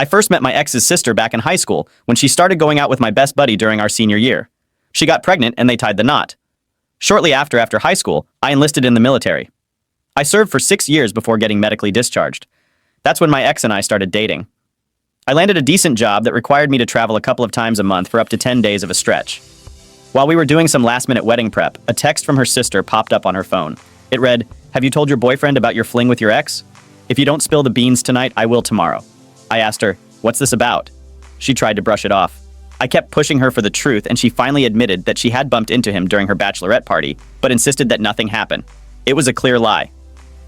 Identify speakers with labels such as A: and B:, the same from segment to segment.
A: I first met my ex's sister back in high school when she started going out with my best buddy during our senior year. She got pregnant and they tied the knot. Shortly after high school, I enlisted in the military. I served for 6 years before getting medically discharged. That's when my ex and I started dating. I landed a decent job that required me to travel a couple of times a month for up to 10 days of a stretch. While we were doing some last-minute wedding prep, a text from her sister popped up on her phone. It read, "Have you told your boyfriend about your fling with your ex? If you don't spill the beans tonight, I will tomorrow." I asked her, "What's this about?" She tried to brush it off. I kept pushing her for the truth, and she finally admitted that she had bumped into him during her bachelorette party, but insisted that nothing happened. It was a clear lie.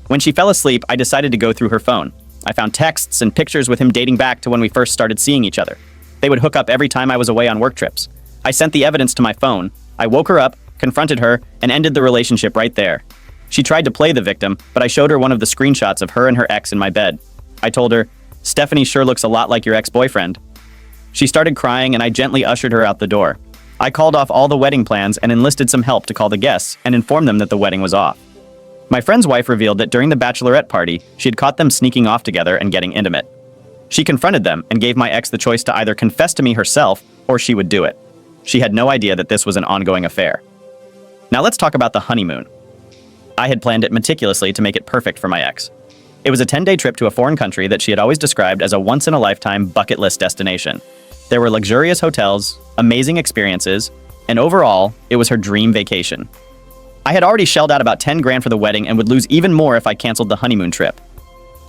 A: When she fell asleep, I decided to go through her phone. I found texts and pictures with him dating back to when we first started seeing each other. They would hook up every time I was away on work trips. I sent the evidence to my phone. I woke her up, confronted her, and ended the relationship right there. She tried to play the victim, but I showed her one of the screenshots of her and her ex in my bed. I told her, "Stephanie sure looks a lot like your ex-boyfriend." She started crying and I gently ushered her out the door. I called off all the wedding plans and enlisted some help to call the guests and inform them that the wedding was off. My friend's wife revealed that during the bachelorette party, she had caught them sneaking off together and getting intimate. She confronted them and gave my ex the choice to either confess to me herself or she would do it. She had no idea that this was an ongoing affair. Now let's talk about the honeymoon. I had planned it meticulously to make it perfect for my ex. It was a 10-day trip to a foreign country that she had always described as a once-in-a-lifetime bucket list destination. There were luxurious hotels, amazing experiences, and overall, it was her dream vacation. I had already shelled out about 10 grand for the wedding and would lose even more if I canceled the honeymoon trip.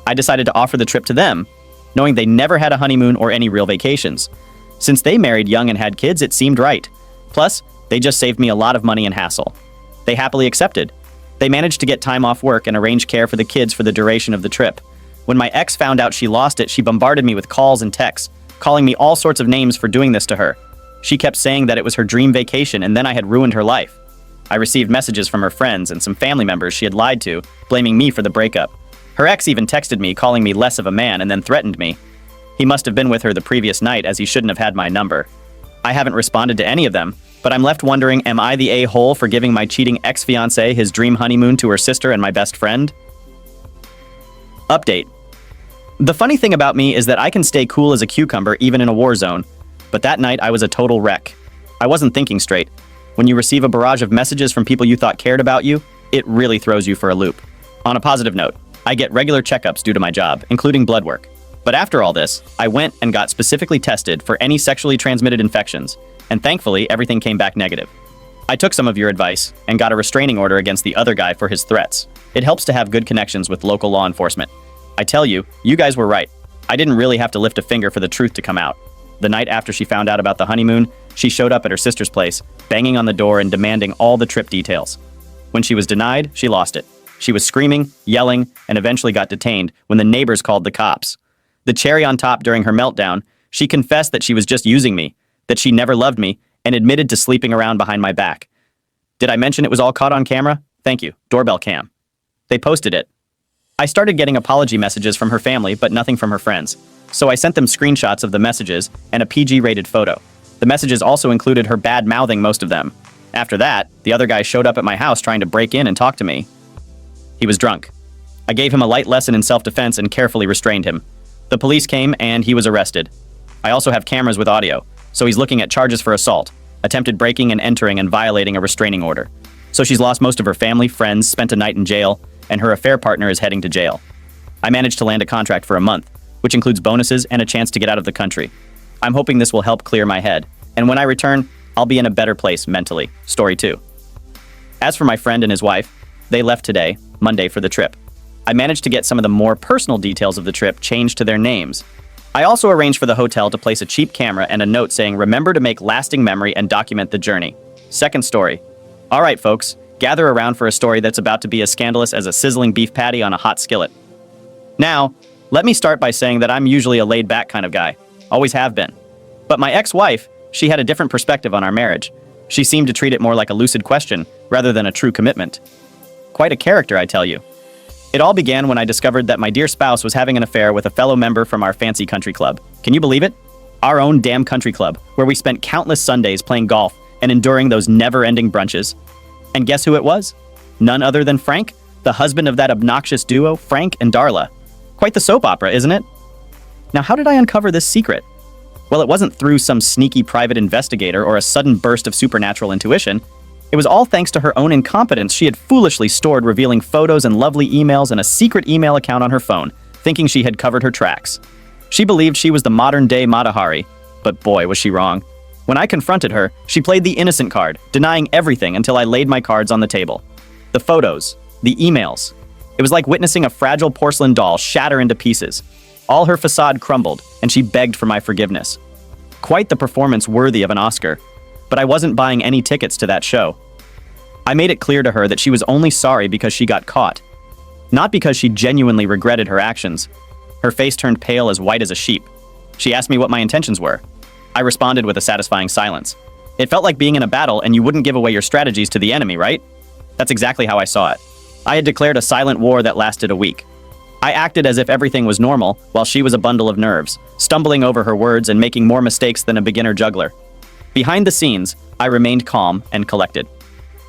A: I decided to offer the trip to them, knowing they never had a honeymoon or any real vacations. Since they married young and had kids, it seemed right. Plus, they just saved me a lot of money and hassle. They happily accepted. They managed to get time off work and arrange care for the kids for the duration of the trip. When my ex found out she lost it, she bombarded me with calls and texts, calling me all sorts of names for doing this to her. She kept saying that it was her dream vacation and then I had ruined her life. I received messages from her friends and some family members she had lied to, blaming me for the breakup. Her ex even texted me, calling me less of a man, and then threatened me. He must have been with her the previous night, as he shouldn't have had my number. I haven't responded to any of them, but I'm left wondering, am I the a-hole for giving my cheating ex-fiancé his dream honeymoon to her sister and my best friend? Update. The funny thing about me is that I can stay cool as a cucumber even in a war zone, but that night I was a total wreck. I wasn't thinking straight. When you receive a barrage of messages from people you thought cared about you, it really throws you for a loop. On a positive note, I get regular checkups due to my job, including blood work. But after all this, I went and got specifically tested for any sexually transmitted infections, and thankfully everything came back negative. I took some of your advice and got a restraining order against the other guy for his threats. It helps to have good connections with local law enforcement. I tell you, you guys were right. I didn't really have to lift a finger for the truth to come out. The night after she found out about the honeymoon, she showed up at her sister's place, banging on the door and demanding all the trip details. When she was denied, she lost it. She was screaming, yelling, and eventually got detained when the neighbors called the cops. The cherry on top during her meltdown, she confessed that she was just using me, that she never loved me, and admitted to sleeping around behind my back. Did I mention it was all caught on camera? Thank you. Doorbell cam. They posted it. I started getting apology messages from her family, but nothing from her friends. So I sent them screenshots of the messages and a PG-rated photo. The messages also included her bad-mouthing most of them. After that, the other guy showed up at my house trying to break in and talk to me. He was drunk. I gave him a light lesson in self-defense and carefully restrained him. The police came and he was arrested. I also have cameras with audio, so he's looking at charges for assault, attempted breaking and entering and violating a restraining order. So she's lost most of her family, friends, spent a night in jail, and her affair partner is heading to jail. I managed to land a contract for a month, which includes bonuses and a chance to get out of the country. I'm hoping this will help clear my head, and when I return, I'll be in a better place mentally. Story 2. As for my friend and his wife, they left today, Monday, for the trip. I managed to get some of the more personal details of the trip changed to their names. I also arranged for the hotel to place a cheap camera and a note saying, "Remember to make lasting memory and document the journey." Second story. All right, folks, gather around for a story that's about to be as scandalous as a sizzling beef patty on a hot skillet. Now, let me start by saying that I'm usually a laid-back kind of guy. Always have been. But my ex-wife, she had a different perspective on our marriage. She seemed to treat it more like a lucid question rather than a true commitment. Quite a character, I tell you. It all began when I discovered that my dear spouse was having an affair with a fellow member from our fancy country club. Can you believe it? Our own damn country club, where we spent countless Sundays playing golf and enduring those never-ending brunches. And guess who it was? None other than Frank, the husband of that obnoxious duo, Frank and Darla. Quite the soap opera, isn't it? Now, how did I uncover this secret? Well, it wasn't through some sneaky private investigator or a sudden burst of supernatural intuition. It was all thanks to her own incompetence. She had foolishly stored revealing photos and lovely emails in a secret email account on her phone, thinking she had covered her tracks. She believed she was the modern-day Mata Hari, but boy, was she wrong. When I confronted her, she played the innocent card, denying everything until I laid my cards on the table. The photos, the emails. It was like witnessing a fragile porcelain doll shatter into pieces. All her facade crumbled, and she begged for my forgiveness. Quite the performance worthy of an Oscar, but I wasn't buying any tickets to that show. I made it clear to her that she was only sorry because she got caught, not because she genuinely regretted her actions. Her face turned pale as white as a sheep. She asked me what my intentions were. I responded with a satisfying silence. It felt like being in a battle and you wouldn't give away your strategies to the enemy, right? That's exactly how I saw it. I had declared a silent war that lasted a week. I acted as if everything was normal, while she was a bundle of nerves, stumbling over her words and making more mistakes than a beginner juggler. Behind the scenes, I remained calm and collected.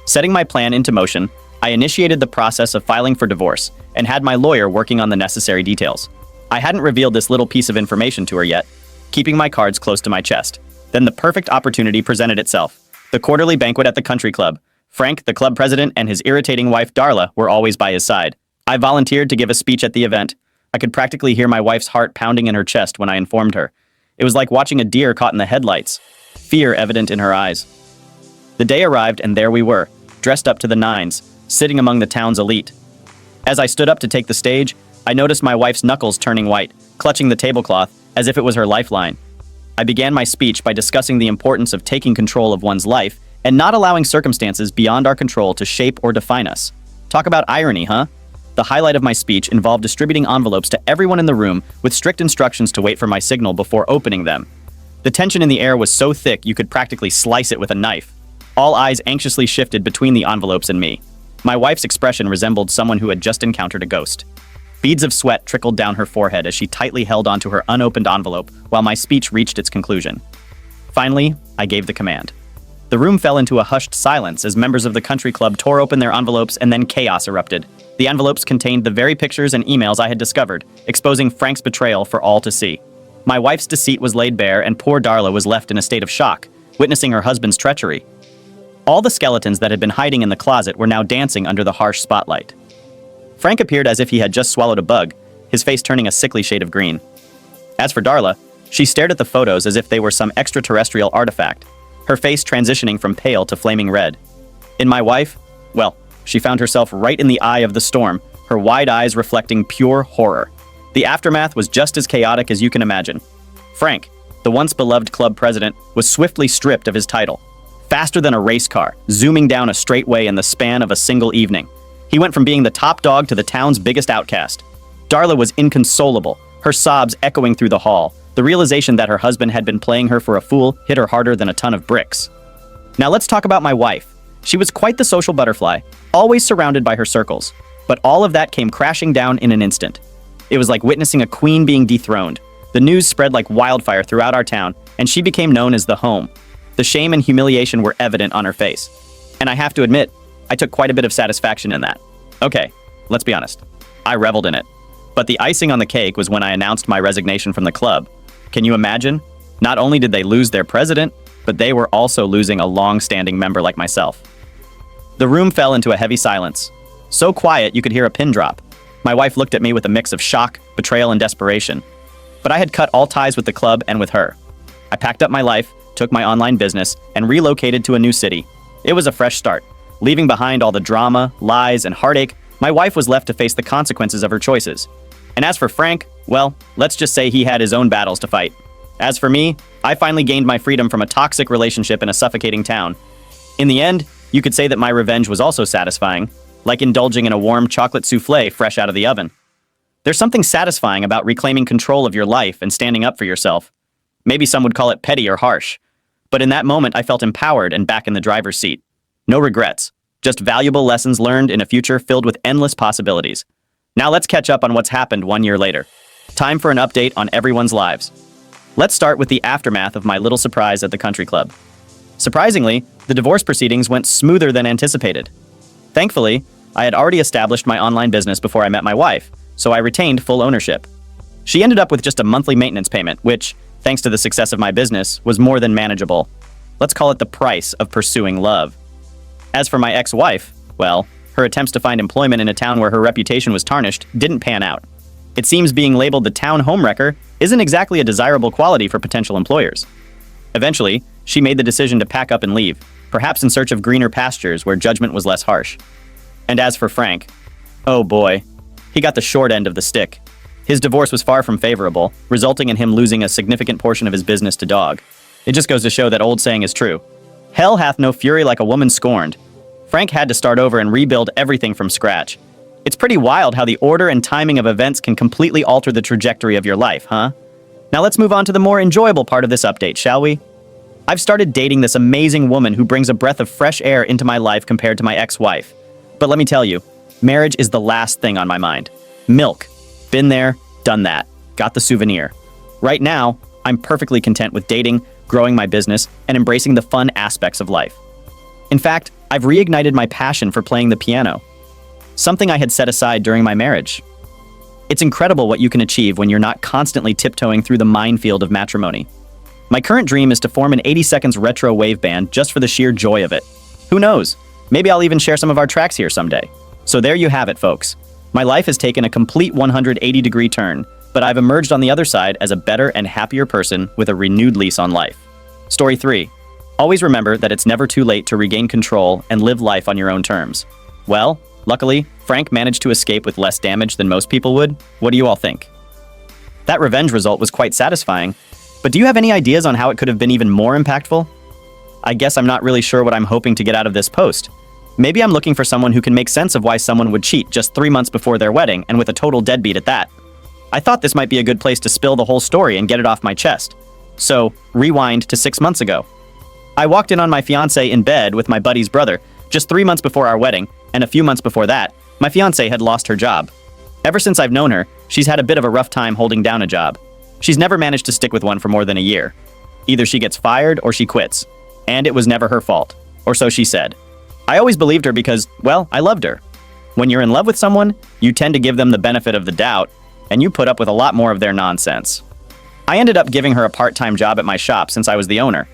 A: Setting my plan into motion, I initiated the process of filing for divorce and had my lawyer working on the necessary details. I hadn't revealed this little piece of information to her yet, keeping my cards close to my chest. Then the perfect opportunity presented itself. The quarterly banquet at the country club. Frank, the club president, and his irritating wife Darla were always by his side. I volunteered to give a speech at the event. I could practically hear my wife's heart pounding in her chest when I informed her. It was like watching a deer caught in the headlights, fear evident in her eyes. The day arrived and there we were, dressed up to the nines, sitting among the town's elite. As I stood up to take the stage, I noticed my wife's knuckles turning white, clutching the tablecloth as if it was her lifeline. I began my speech by discussing the importance of taking control of one's life and not allowing circumstances beyond our control to shape or define us. Talk about irony, huh? The highlight of my speech involved distributing envelopes to everyone in the room with strict instructions to wait for my signal before opening them. The tension in the air was so thick you could practically slice it with a knife. All eyes anxiously shifted between the envelopes and me. My wife's expression resembled someone who had just encountered a ghost. Beads of sweat trickled down her forehead as she tightly held onto her unopened envelope while my speech reached its conclusion. Finally, I gave the command. The room fell into a hushed silence as members of the country club tore open their envelopes and then chaos erupted. The envelopes contained the very pictures and emails I had discovered, exposing Frank's betrayal for all to see. My wife's deceit was laid bare and poor Darla was left in a state of shock, witnessing her husband's treachery. All the skeletons that had been hiding in the closet were now dancing under the harsh spotlight. Frank appeared as if he had just swallowed a bug, his face turning a sickly shade of green. As for Darla, she stared at the photos as if they were some extraterrestrial artifact, her face transitioning from pale to flaming red. In my wife, well, she found herself right in the eye of the storm, her wide eyes reflecting pure horror. The aftermath was just as chaotic as you can imagine. Frank, the once beloved club president, was swiftly stripped of his title. Faster than a race car, zooming down a straightway in the span of a single evening. He went from being the top dog to the town's biggest outcast. Darla was inconsolable, her sobs echoing through the hall. The realization that her husband had been playing her for a fool hit her harder than a ton of bricks. Now let's talk about my wife. She was quite the social butterfly, always surrounded by her circles. But all of that came crashing down in an instant. It was like witnessing a queen being dethroned. The news spread like wildfire throughout our town, and she became known as the home. The shame and humiliation were evident on her face. And I have to admit, I took quite a bit of satisfaction in that. Okay, let's be honest. I reveled in it. But the icing on the cake was when I announced my resignation from the club. Can you imagine? Not only did they lose their president, but they were also losing a long-standing member like myself. The room fell into a heavy silence. So quiet you could hear a pin drop. My wife looked at me with a mix of shock, betrayal, and desperation. But I had cut all ties with the club and with her. I packed up my life, took my online business, and relocated to a new city. It was a fresh start. Leaving behind all the drama, lies, and heartache, my wife was left to face the consequences of her choices. And as for Frank, well, let's just say he had his own battles to fight. As for me, I finally gained my freedom from a toxic relationship in a suffocating town. In the end, you could say that my revenge was also satisfying, like indulging in a warm chocolate souffle fresh out of the oven. There's something satisfying about reclaiming control of your life and standing up for yourself. Maybe some would call it petty or harsh. But in that moment, I felt empowered and back in the driver's seat. No regrets, just valuable lessons learned in a future filled with endless possibilities. Now let's catch up on what's happened 1 year later. Time for an update on everyone's lives. Let's start with the aftermath of my little surprise at the country club. Surprisingly, the divorce proceedings went smoother than anticipated. Thankfully, I had already established my online business before I met my wife, so I retained full ownership. She ended up with just a monthly maintenance payment, which, thanks to the success of my business, was more than manageable. Let's call it the price of pursuing love. As for my ex-wife, well, her attempts to find employment in a town where her reputation was tarnished didn't pan out. It seems being labeled the town homewrecker isn't exactly a desirable quality for potential employers. Eventually, she made the decision to pack up and leave, perhaps in search of greener pastures where judgment was less harsh. And as for Frank, oh boy, he got the short end of the stick. His divorce was far from favorable, resulting in him losing a significant portion of his business to dog. It just goes to show that old saying is true. Hell hath no fury like a woman scorned. Frank had to start over and rebuild everything from scratch. It's pretty wild how the order and timing of events can completely alter the trajectory of your life, huh? Now let's move on to the more enjoyable part of this update, shall we? I've started dating this amazing woman who brings a breath of fresh air into my life compared to my ex-wife. But let me tell you, marriage is the last thing on my mind. Milk. Been there, done that. Got the souvenir. Right now, I'm perfectly content with dating, growing my business, and embracing the fun aspects of life. In fact, I've reignited my passion for playing the piano, something I had set aside during my marriage. It's incredible what you can achieve when you're not constantly tiptoeing through the minefield of matrimony. My current dream is to form an 80 seconds retro wave band just for the sheer joy of it. Who knows? Maybe I'll even share some of our tracks here someday. So there you have it, folks. My life has taken a complete 180-degree turn, but I've emerged on the other side as a better and happier person with a renewed lease on life. Story 3. Always remember that it's never too late to regain control and live life on your own terms. Well, luckily, Frank managed to escape with less damage than most people would. What do you all think? That revenge result was quite satisfying, but do you have any ideas on how it could have been even more impactful? I guess I'm not really sure what I'm hoping to get out of this post. Maybe I'm looking for someone who can make sense of why someone would cheat just 3 months before their wedding and with a total deadbeat at that. I thought this might be a good place to spill the whole story and get it off my chest. So, rewind to 6 months ago. I walked in on my fiancé in bed with my buddy's brother just 3 months before our wedding, and a few months before that, my fiancé had lost her job. Ever since I've known her, she's had a bit of a rough time holding down a job. She's never managed to stick with one for more than a year. Either she gets fired or she quits. And it was never her fault. Or so she said. I always believed her because, well, I loved her. When you're in love with someone, you tend to give them the benefit of the doubt, and you put up with a lot more of their nonsense. I ended up giving her a part-time job at my shop since I was the owner.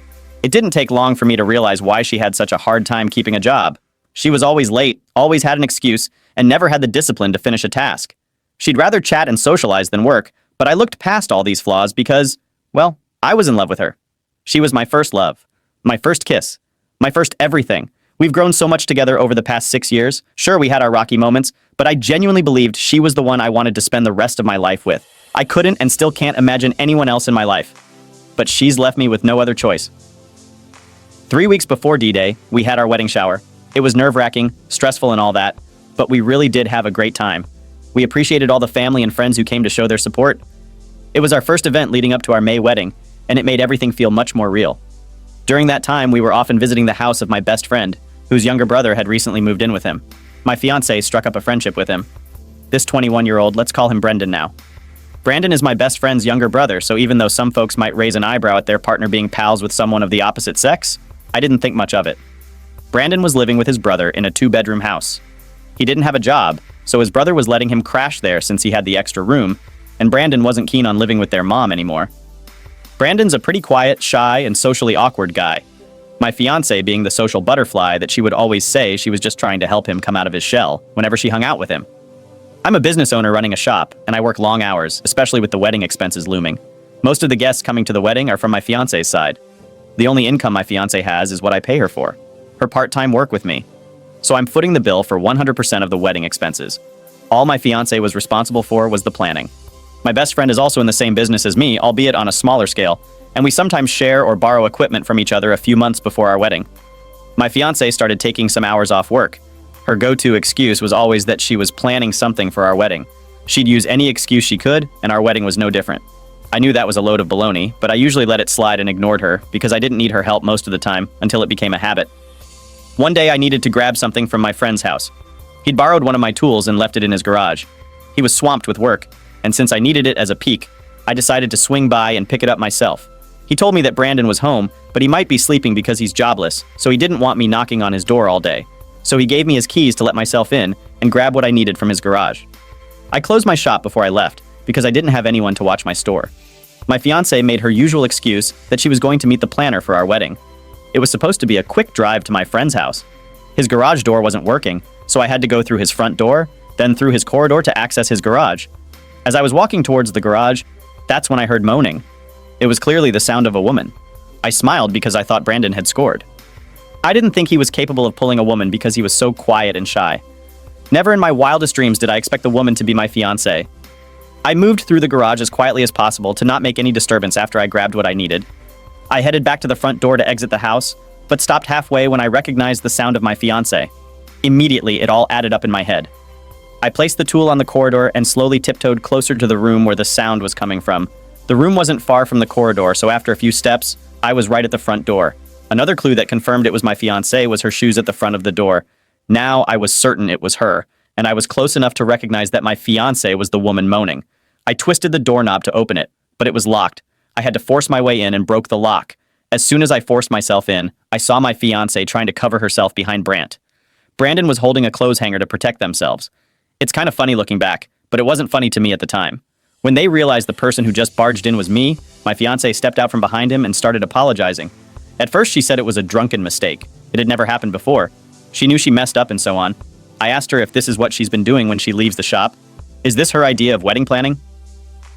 A: It didn't take long for me to realize why she had such a hard time keeping a job. She was always late, always had an excuse, and never had the discipline to finish a task. She'd rather chat and socialize than work, but I looked past all these flaws because, well, I was in love with her. She was my first love, my first kiss, my first everything. We've grown so much together over the past 6 years. Sure, we had our rocky moments, but I genuinely believed she was the one I wanted to spend the rest of my life with. I couldn't and still can't imagine anyone else in my life. But she's left me with no other choice. 3 weeks before D-Day, we had our wedding shower. It was nerve-wracking, stressful and all that, but we really did have a great time. We appreciated all the family and friends who came to show their support. It was our first event leading up to our May wedding, and it made everything feel much more real. During that time, we were often visiting the house of my best friend, whose younger brother had recently moved in with him. My fiancé struck up a friendship with him. This 21-year-old, let's call him Brendan now. Brandon is my best friend's younger brother, so even though some folks might raise an eyebrow at their partner being pals with someone of the opposite sex, I didn't think much of it. Brandon was living with his brother in a 2-bedroom house. He didn't have a job, so his brother was letting him crash there since he had the extra room, and Brandon wasn't keen on living with their mom anymore. Brandon's a pretty quiet, shy, and socially awkward guy. My fiancé being the social butterfly that she would always say she was just trying to help him come out of his shell whenever she hung out with him. I'm a business owner running a shop, and I work long hours, especially with the wedding expenses looming. Most of the guests coming to the wedding are from my fiancé's side. The only income my fiancé has is what I pay her for, her part-time work with me. So I'm footing the bill for 100% of the wedding expenses. All my fiancé was responsible for was the planning. My best friend is also in the same business as me, albeit on a smaller scale, and we sometimes share or borrow equipment from each other a few months before our wedding. My fiancé started taking some hours off work. Her go-to excuse was always that she was planning something for our wedding. She'd use any excuse she could, and our wedding was no different. I knew that was a load of baloney, but I usually let it slide and ignored her because I didn't need her help most of the time until it became a habit. One day I needed to grab something from my friend's house. He'd borrowed one of my tools and left it in his garage. He was swamped with work, and since I needed it as a peek, I decided to swing by and pick it up myself. He told me that Brandon was home, but he might be sleeping because he's jobless, so he didn't want me knocking on his door all day. So he gave me his keys to let myself in and grab what I needed from his garage. I closed my shop before I left, because I didn't have anyone to watch my store. My fiancé made her usual excuse that she was going to meet the planner for our wedding. It was supposed to be a quick drive to my friend's house. His garage door wasn't working, so I had to go through his front door, then through his corridor to access his garage. As I was walking towards the garage, that's when I heard moaning. It was clearly the sound of a woman. I smiled because I thought Brandon had scored. I didn't think he was capable of pulling a woman because he was so quiet and shy. Never in my wildest dreams did I expect the woman to be my fiancé. I moved through the garage as quietly as possible to not make any disturbance after I grabbed what I needed. I headed back to the front door to exit the house, but stopped halfway when I recognized the sound of my fiancé. Immediately, it all added up in my head. I placed the tool on the corridor and slowly tiptoed closer to the room where the sound was coming from. The room wasn't far from the corridor, so after a few steps, I was right at the front door. Another clue that confirmed it was my fiancée was her shoes at the front of the door. Now I was certain it was her, and I was close enough to recognize that my fiancé was the woman moaning. I twisted the doorknob to open it, but it was locked. I had to force my way in and broke the lock. As soon as I forced myself in, I saw my fiancé trying to cover herself behind Brant. Brandon was holding a clothes hanger to protect themselves. It's kind of funny looking back, but it wasn't funny to me at the time. When they realized the person who just barged in was me, my fiancé stepped out from behind him and started apologizing. At first she said it was a drunken mistake. It had never happened before. She knew she messed up and so on. I asked her if this is what she's been doing when she leaves the shop. Is this her idea of wedding planning?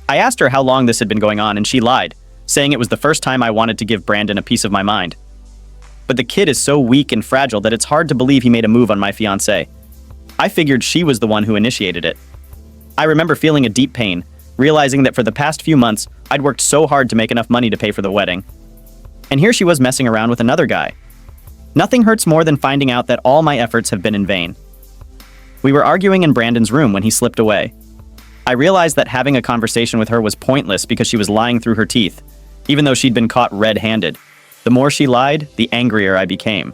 A: I asked her how long this had been going on and she lied, saying it was the first time I wanted to give Brandon a piece of my mind. But the kid is so weak and fragile that it's hard to believe he made a move on my fiancé. I figured she was the one who initiated it. I remember feeling a deep pain, realizing that for the past few months, I'd worked so hard to make enough money to pay for the wedding. And here she was messing around with another guy. Nothing hurts more than finding out that all my efforts have been in vain. We were arguing in Brandon's room when he slipped away. I realized that having a conversation with her was pointless because she was lying through her teeth, even though she'd been caught red-handed. The more she lied, the angrier I became.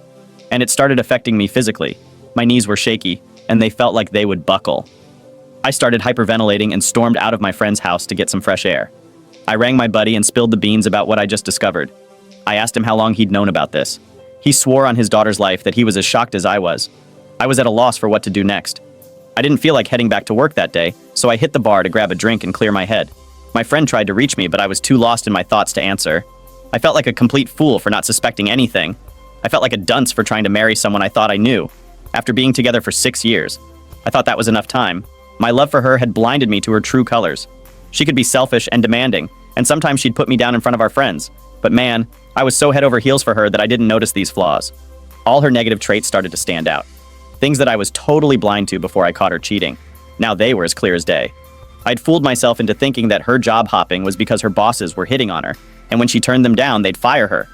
A: And it started affecting me physically. My knees were shaky, and they felt like they would buckle. I started hyperventilating and stormed out of my friend's house to get some fresh air. I rang my buddy and spilled the beans about what I just discovered. I asked him how long he'd known about this. He swore on his daughter's life that he was as shocked as I was. I was at a loss for what to do next. I didn't feel like heading back to work that day, so I hit the bar to grab a drink and clear my head. My friend tried to reach me, but I was too lost in my thoughts to answer. I felt like a complete fool for not suspecting anything. I felt like a dunce for trying to marry someone I thought I knew. After being together for 6 years, I thought that was enough time. My love for her had blinded me to her true colors. She could be selfish and demanding, and sometimes she'd put me down in front of our friends. But man, I was so head over heels for her that I didn't notice these flaws. All her negative traits started to stand out. Things that I was totally blind to before I caught her cheating. Now they were as clear as day. I'd fooled myself into thinking that her job hopping was because her bosses were hitting on her, and when she turned them down, they'd fire her.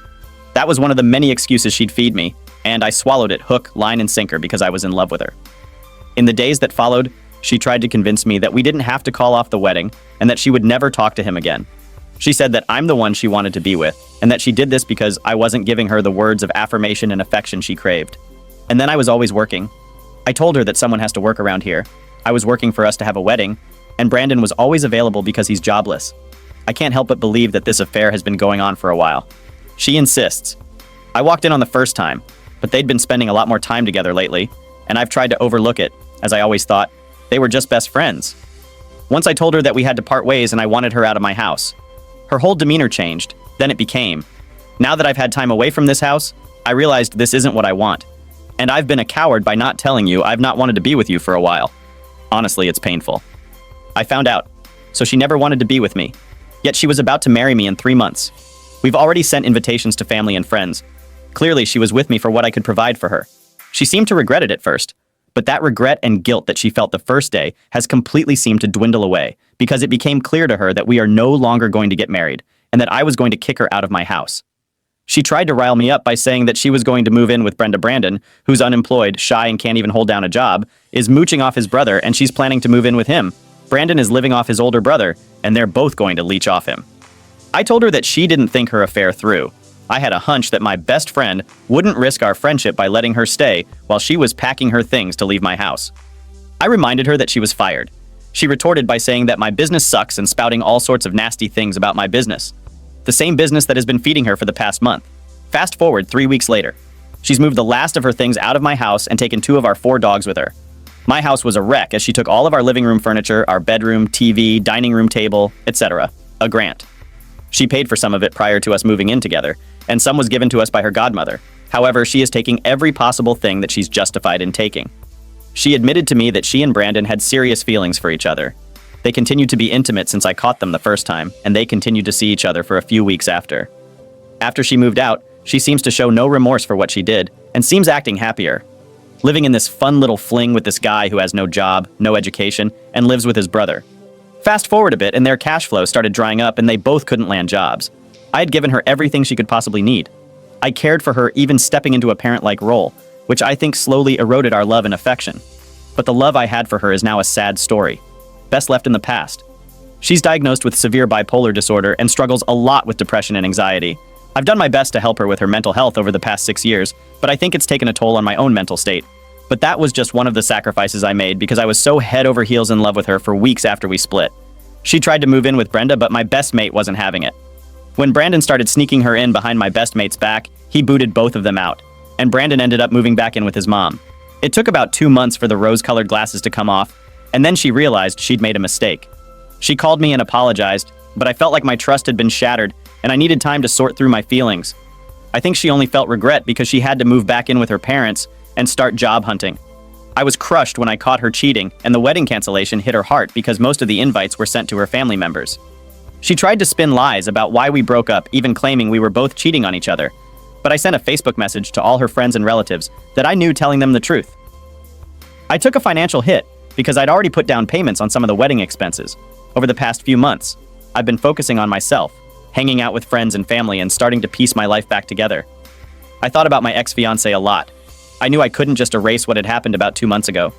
A: That was one of the many excuses she'd feed me, and I swallowed it hook, line, and sinker because I was in love with her. In the days that followed, she tried to convince me that we didn't have to call off the wedding and that she would never talk to him again. She said that I'm the one she wanted to be with, and that she did this because I wasn't giving her the words of affirmation and affection she craved. And then I was always working. I told her that someone has to work around here. I was working for us to have a wedding, and Brandon was always available because he's jobless. I can't help but believe that this affair has been going on for a while. She insists. I walked in on the first time, but they'd been spending a lot more time together lately, and I've tried to overlook it, as I always thought they were just best friends. Once I told her that we had to part ways and I wanted her out of my house. Her whole demeanor changed, then it became. Now that I've had time away from this house, I realized this isn't what I want. And I've been a coward by not telling you I've not wanted to be with you for a while. Honestly, it's painful. I found out, so she never wanted to be with me. Yet she was about to marry me in 3 months. We've already sent invitations to family and friends. Clearly, she was with me for what I could provide for her. She seemed to regret it at first, but that regret and guilt that she felt the first day has completely seemed to dwindle away because it became clear to her that we are no longer going to get married and that I was going to kick her out of my house. She tried to rile me up by saying that she was going to move in with Brandon, who's unemployed, shy, and can't even hold down a job, is mooching off his brother, and she's planning to move in with him. Brandon is living off his older brother, and they're both going to leech off him. I told her that she didn't think her affair through. I had a hunch that my best friend wouldn't risk our friendship by letting her stay while she was packing her things to leave my house. I reminded her that she was fired. She retorted by saying that my business sucks and spouting all sorts of nasty things about my business. The same business that has been feeding her for the past month. Fast forward 3 weeks later. She's moved the last of her things out of my house and taken 2 of our 4 dogs with her. My house was a wreck as she took all of our living room furniture, our bedroom, TV, dining room table, etc. A grant. She paid for some of it prior to us moving in together, and some was given to us by her godmother. However, she is taking every possible thing that she's justified in taking. She admitted to me that she and Brandon had serious feelings for each other. They continued to be intimate since I caught them the first time, and they continued to see each other for a few weeks after. After she moved out, she seems to show no remorse for what she did, and seems acting happier. Living in this fun little fling with this guy who has no job, no education, and lives with his brother. Fast forward a bit and their cash flow started drying up and they both couldn't land jobs. I had given her everything she could possibly need. I cared for her, even stepping into a parent-like role, which I think slowly eroded our love and affection. But the love I had for her is now a sad story. Best left in the past. She's diagnosed with severe bipolar disorder and struggles a lot with depression and anxiety. I've done my best to help her with her mental health over the past 6 years, but I think it's taken a toll on my own mental state. But that was just one of the sacrifices I made because I was so head over heels in love with her for weeks after we split. She tried to move in with Brenda, but my best mate wasn't having it. When Brandon started sneaking her in behind my best mate's back, he booted both of them out, and Brandon ended up moving back in with his mom. It took about 2 months for the rose-colored glasses to come off, and then she realized she'd made a mistake. She called me and apologized, but I felt like my trust had been shattered, and I needed time to sort through my feelings. I think she only felt regret because she had to move back in with her parents and start job hunting. I was crushed when I caught her cheating, and the wedding cancellation hit her heart because most of the invites were sent to her family members. She tried to spin lies about why we broke up, even claiming we were both cheating on each other. But I sent a Facebook message to all her friends and relatives that I knew, telling them the truth. I took a financial hit because I'd already put down payments on some of the wedding expenses. Over the past few months, I've been focusing on myself, hanging out with friends and family, and starting to piece my life back together. I thought about my ex-fiancé a lot. I knew I couldn't just erase what had happened about 2 months ago.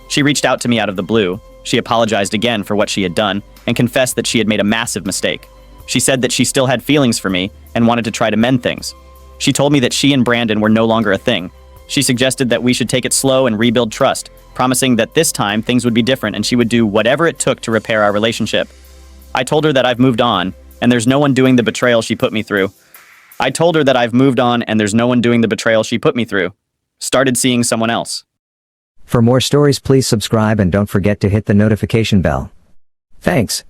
A: She reached out to me out of the blue. She apologized again for what she had done and confessed that she had made a massive mistake. She said that she still had feelings for me and wanted to try to mend things. She told me that she and Brandon were no longer a thing. She suggested that we should take it slow and rebuild trust, promising that this time things would be different and she would do whatever it took to repair our relationship. I told her that I've moved on and there's no one doing the betrayal she put me through. Started seeing someone else.
B: For more stories, please subscribe and don't forget to hit the notification bell. Thanks.